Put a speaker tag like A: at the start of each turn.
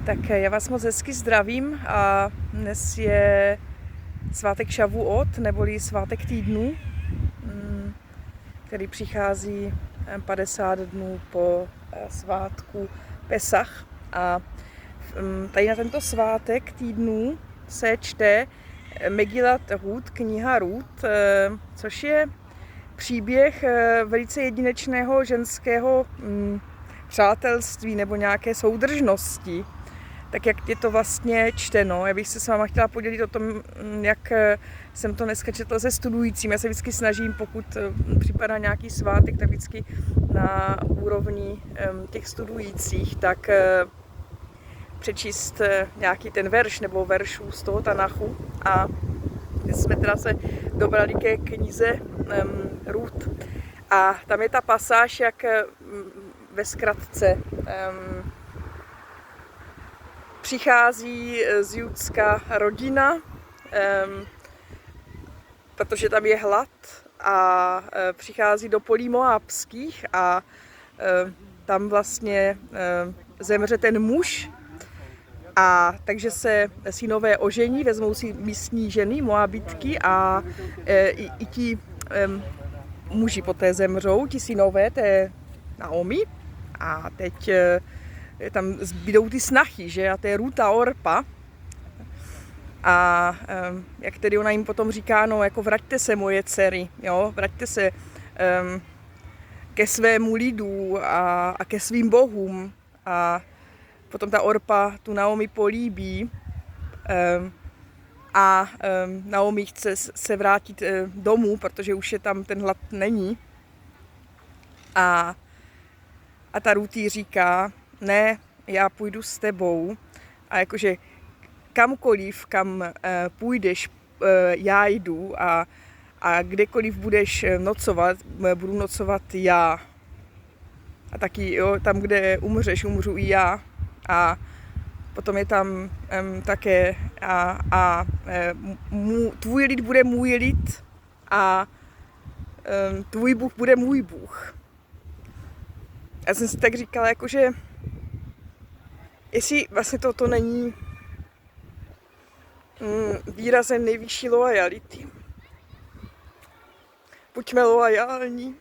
A: Tak já vás moc hezky zdravím a dnes je svátek Šavuot, neboli svátek týdnu, který přichází 50 dnů po svátku Pesach. A tady na tento svátek týdnu se čte Megilat Rut, kniha Rut, což je příběh velice jedinečného ženského přátelství nebo nějaké soudržnosti, tak jak je to vlastně čteno. Já bych se s váma chtěla podělit o tom, jak jsem to dneska četla se studujícím. Já se vždycky snažím, pokud připadá nějaký svátek, tak vždycky na úrovni těch studujících, tak přečíst nějaký ten verš nebo veršů z toho Tanachu. A dnes jsme teda se dobrali ke knize Rut. A tam je ta pasáž, jak ve zkratce přichází z Judska rodina, protože tam je hlad, a přichází do polí moábských a tam vlastně zemře ten muž, a takže se synové ožení, vezmou si místní ženy, moabitky, a i ti muži poté zemřou, ti synové té Naomi, a teď tam zbydou ty snachy, že, a to je Ruta Orpa. A jak tedy ona jim potom říká, no jako vraťte se, moje dcery, jo, vraťte se ke svému lidu a ke svým bohům. A potom ta Orpa tu Naomi políbí a Naomi chce se vrátit domů, protože už je tam ten hlad není. A ta Rut jí říká, ne, já půjdu s tebou, a jakože kamkoliv, kam půjdeš, já jdu, a kdekoliv budeš nocovat, budu nocovat já. A taky, jo, tam, kde umřeš, umřu i já. A potom je tam také tvůj lid bude můj lid a tvůj Bůh bude můj Bůh. Já jsem si tak říkala, jakože jestli vlastně to není výrazem nejvyšší loajality. Buďme loajální.